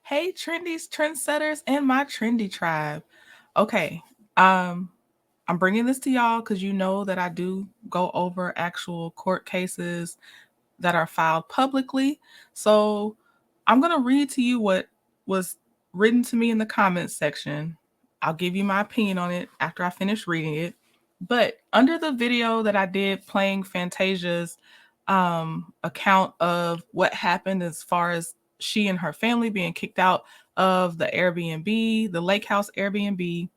Hey, trendies, trendsetters, and my trendy tribe. Okay, um, I'm bringing this to y'all because you know that I do go over actual court cases that are filed publicly. So I'm gonna read to you what was written to me in the comments section. I'll give you my opinion on it after I finish reading it. But under the video that I did playing Fantasia's account of what happened as far as she and her family being kicked out of the Airbnb, the lake house Airbnb,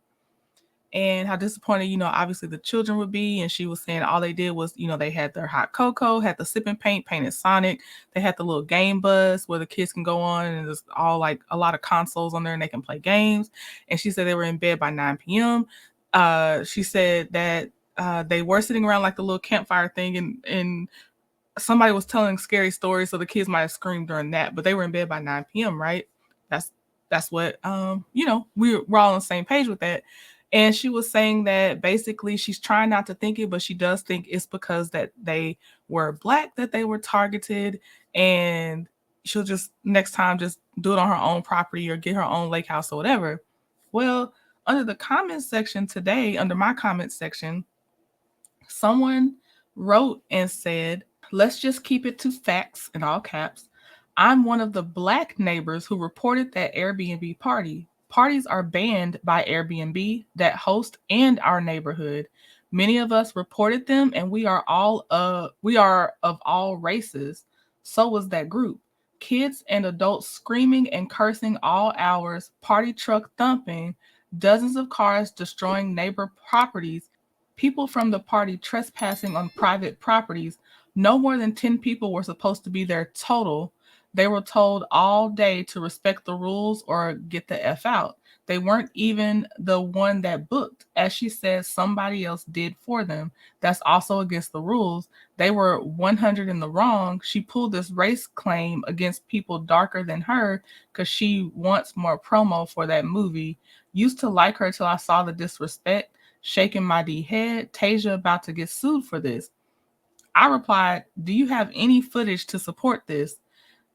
and how disappointed, obviously the children would be. And she was saying all they did was, they had their hot cocoa, had the sipping paint, painted Sonic. They had the little game bus where the kids can go on, and there's all like a lot of consoles on there and they can play games. And she said they were in bed by 9 p.m. She said that they were sitting around like the little campfire thing, and somebody was telling scary stories, so the kids might have screamed during that, but they were in bed by 9 p.m., right? That's that's what we're all on the same page with that. And she was saying that basically she's trying not to think it, but she does think it's because that they were black that they were targeted, and she'll just next time just do it on her own property or get her own lake house or whatever. Well, under the comments section today, under my comments section, someone wrote and said, let's just keep it to facts in all caps. I'm one of the black neighbors who reported that Airbnb party. Parties are banned by Airbnb that host and our neighborhood. Many of us reported them, and we are of all races. So was that group. Kids and adults screaming and cursing all hours, party truck thumping, dozens of cars destroying neighbor properties, people from the party trespassing on private properties. No more than 10 people were supposed to be there total. They were told all day to respect the rules or get the F out. They weren't even the one that booked. As she said, somebody else did for them. That's also against the rules. They were 100 in the wrong. She pulled this race claim against people darker than her because she wants more promo for that movie. Used to like her till I saw the disrespect, shaking my D head. Tasia about to get sued for this. I replied, do you have any footage to support this?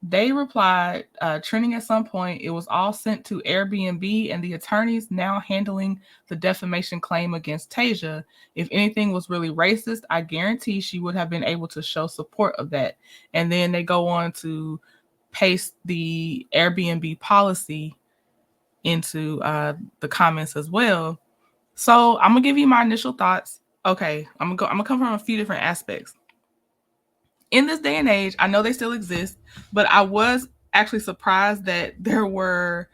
They replied, trending at some point, it was all sent to Airbnb and the attorneys now handling the defamation claim against Tasia. If anything was really racist, I guarantee she would have been able to show support of that. And then they go on to paste the Airbnb policy into the comments as well. So I'm gonna give you my initial thoughts. Okay, I'm gonna come from a few different aspects. In this day and age, I know they still exist, but I was actually surprised that there were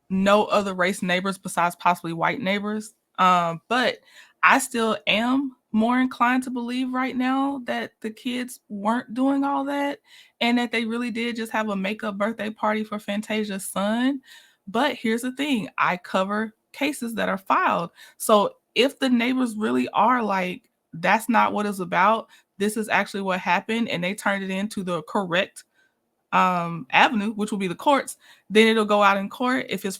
no other race neighbors besides possibly white neighbors. But I still am more inclined to believe right now that the kids weren't doing all that and that they really did just have a makeup birthday party for Fantasia's son. But here's the thing, I cover cases that are filed. So if the neighbors really are like, that's not what it's about, this is actually what happened, and they turned it into the correct avenue, which will be the courts, then it'll go out in court. If it's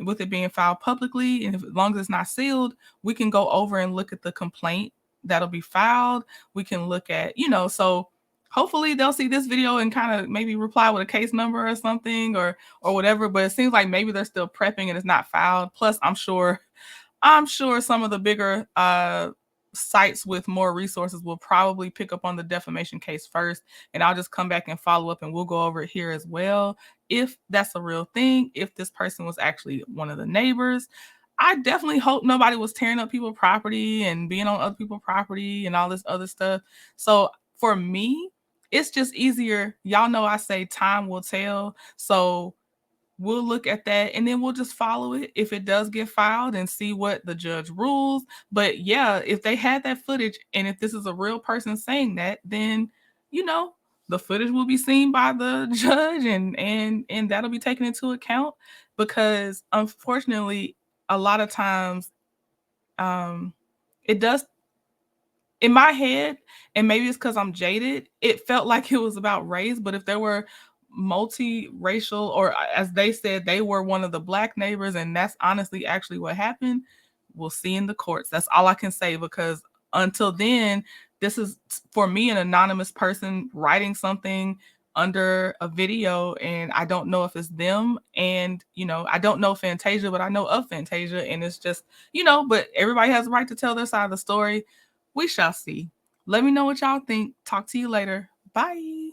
with it being filed publicly, and if, as long as it's not sealed, we can go over and look at the complaint that'll be filed. We can look at, so hopefully they'll see this video and kind of maybe reply with a case number or something or whatever. But it seems like maybe they're still prepping and it's not filed. Plus, I'm sure some of the bigger sites with more resources will probably pick up on the defamation case first, and I'll just come back and follow up and we'll go over it here as well. If that's a real thing, if this person was actually one of the neighbors, I definitely hope nobody was tearing up people's property and being on other people's property and all this other stuff. So for me, it's just easier. Y'all know I say time will tell. So we'll look at that and then we'll just follow it if it does get filed and see what the judge rules. But yeah, if they had that footage and if this is a real person saying that, then the footage will be seen by the judge and that'll be taken into account, because unfortunately a lot of times it does, in my head, and maybe it's because I'm jaded, it felt like it was about race. But if there were multiracial, or as they said, they were one of the black neighbors, and that's honestly actually what happened, we'll see in the courts. That's all I can say, because until then, this is for me an anonymous person writing something under a video, and I don't know if it's them. And, you know, I don't know Fantasia, but I know of Fantasia. And it's just, you know, but everybody has a right to tell their side of the story. We shall see. Let me know what y'all think. Talk to you later. Bye.